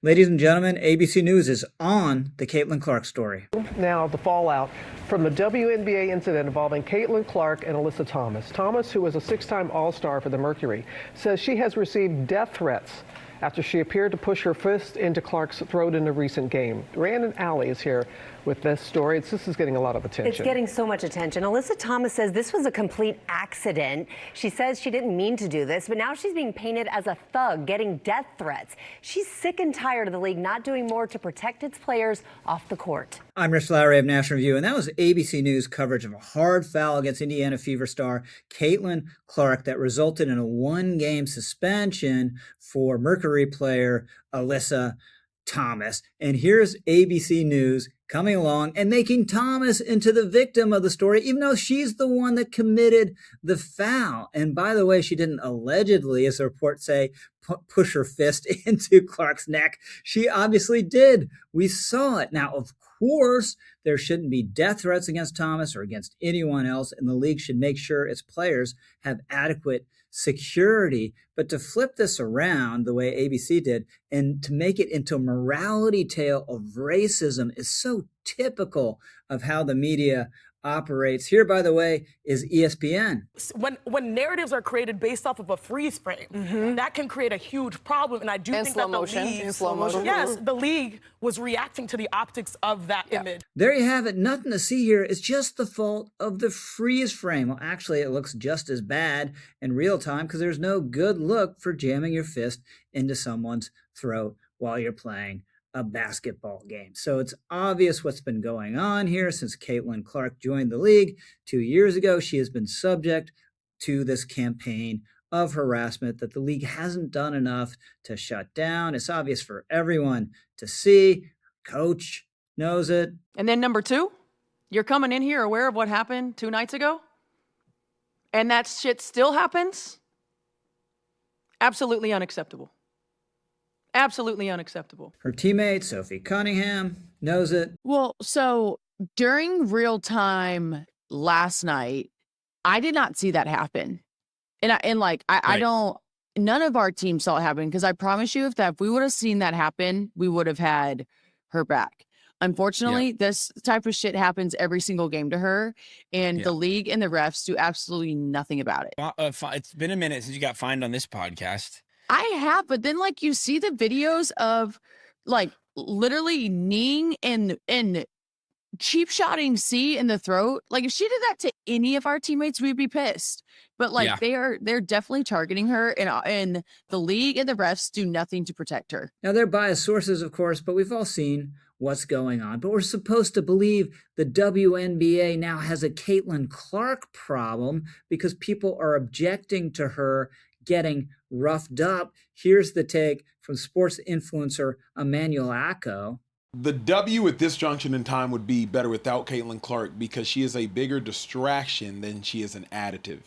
Ladies and gentlemen, ABC News is on the Caitlin Clark story. Now, the fallout from the WNBA incident involving Caitlin Clark and Alyssa Thomas. Thomas, who was a six-time All-Star for the Mercury, says she has received death threats after she appeared to push her fist into Clark's throat in a recent game. Rhiannon Alley is here with this story. This is getting a lot of attention. It's getting so much attention. Alyssa Thomas says this was a complete accident. She says she didn't mean to do this, but now she's being painted as a thug, getting death threats. She's sick and tired of the league not doing more to protect its players off the court. I'm Rich Lowry of National Review, and that was ABC News coverage of a hard foul against Indiana Fever star Caitlin Clark that resulted in a one-game suspension for Mercury player Alyssa Thomas. And here's ABC News coming along and making Thomas into the victim of the story, even though she's the one that committed the foul. And by the way, she didn't allegedly, as the reports say, push her fist into Clark's neck. She obviously did. We saw it. Now, of course, there shouldn't be death threats against Thomas or against anyone else, and the league should make sure its players have adequate security. But to flip this around the way ABC did and to make it into a morality tale of racism is so typical of how the media operates. Here, by the way, is ESPN. When narratives are created based off of a freeze frame, that can create a huge problem. And I do think that the league, yes, the league was reacting to the optics of that image. There you have it. Nothing to see here. It's just the fault of the freeze frame. Well, actually, it looks just as bad in real time because there's no good look for jamming your fist into someone's throat while you're playing a basketball game. So it's obvious what's been going on here since Caitlin Clark joined the league 2 years ago. She has been subject to this campaign of harassment that the league hasn't done enough to shut down. It's obvious for everyone to see. Coach knows it. And then number two, you're coming in here aware of what happened 2 nights ago, and that shit still happens? Absolutely unacceptable. Absolutely unacceptable. Her teammate, Sophie Cunningham, knows it. Well, so during real time last night, I did not see that happen. I don't, none of our team saw it happen because I promise you if we would have seen that happen, we would have had her back. Unfortunately, this type of shit happens every single game to her, and the league and the refs do absolutely nothing about it. It's been a minute since you got fined on this podcast. I have, but then you see the videos of literally kneeing and cheap shotting C in the throat. If she did that to any of our teammates, we'd be pissed. But they're definitely targeting her, and the league and the refs do nothing to protect her. Now they're biased sources, of course, but we've all seen what's going on. But we're supposed to believe the WNBA now has a Caitlin Clark problem because people are objecting to her getting roughed up. Here's the take from sports influencer Emmanuel Acco. The W at this junction in time would be better without Caitlin Clark because she is a bigger distraction than she is an additive.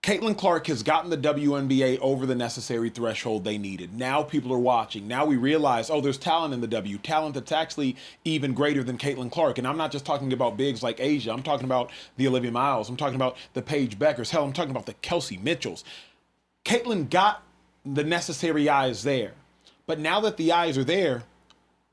Caitlin Clark has gotten the WNBA over the necessary threshold they needed. Now people are watching. Now we realize, there's talent in the W, talent that's actually even greater than Caitlin Clark. And I'm not just talking about bigs like Asia. I'm talking about the Olivia Miles. I'm talking about the Paige Beckers. Hell, I'm talking about the Kelsey Mitchells. Caitlin got the necessary eyes there. But now that the eyes are there,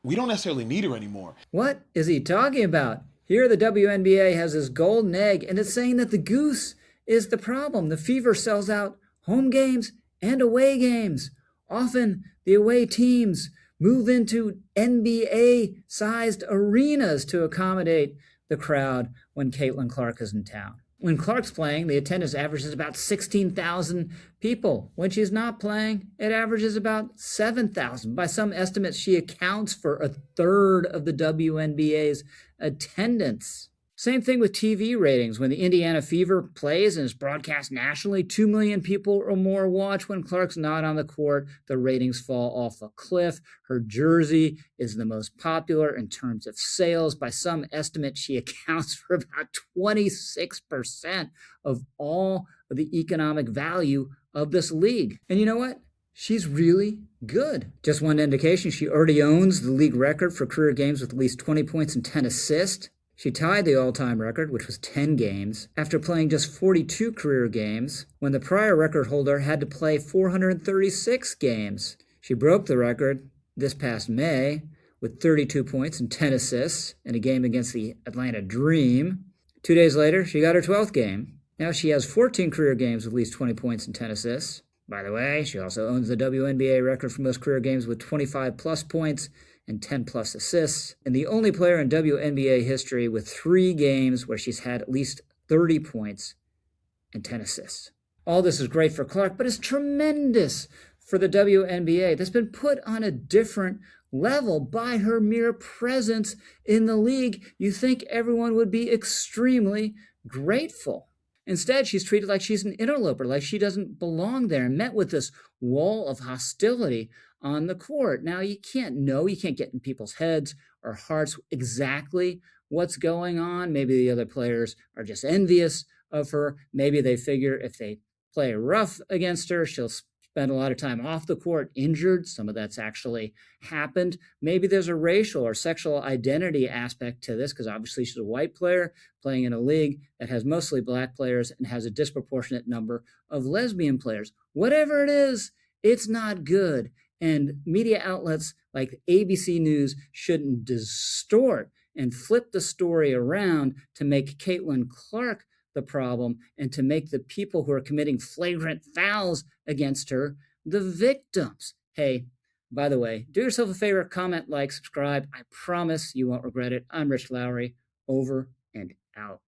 we don't necessarily need her anymore. What is he talking about? Here the WNBA has this golden egg, and it's saying that the goose is the problem. The Fever sells out home games and away games. Often the away teams move into NBA-sized arenas to accommodate the crowd when Caitlin Clark is in town. When Clark's playing, the attendance averages about 16,000 people. When she's not playing, it averages about 7,000. By some estimates, she accounts for a third of the WNBA's attendance. Same thing with TV ratings. When the Indiana Fever plays and is broadcast nationally, 2 million people or more watch. When Clark's not on the court, the ratings fall off a cliff. Her jersey is the most popular in terms of sales. By some estimate, she accounts for about 26% of all of the economic value of this league. And you know what? She's really good. Just one indication, she already owns the league record for career games with at least 20 points and 10 assists. She tied the all-time record, which was 10 games, after playing just 42 career games, when the prior record holder had to play 436 games. She broke the record this past May with 32 points and 10 assists in a game against the Atlanta Dream. 2 days later, she got her 12th game. Now she has 14 career games with at least 20 points and 10 assists. By the way, she also owns the WNBA record for most career games with 25-plus points and 10-plus assists, and the only player in WNBA history with 3 games where she's had at least 30 points and 10 assists. All this is great for Clark, but it's tremendous for the WNBA that's been put on a different level by her mere presence in the league. You think everyone would be extremely grateful. Instead, she's treated like she's an interloper, like she doesn't belong there, and met with this wall of hostility on the court. Now, you can't get in people's heads or hearts exactly what's going on. Maybe the other players are just envious of her. Maybe they figure if they play rough against her, she'll spend a lot of time off the court injured. Some of that's actually happened. Maybe there's a racial or sexual identity aspect to this, because obviously she's a white player playing in a league that has mostly black players and has a disproportionate number of lesbian players. Whatever it is, it's not good. And media outlets like ABC News shouldn't distort and flip the story around to make Caitlin Clark the problem and to make the people who are committing flagrant fouls against her the victims. Hey, by the way, do yourself a favor, comment, like, subscribe. I promise you won't regret it. I'm Rich Lowry, over and out.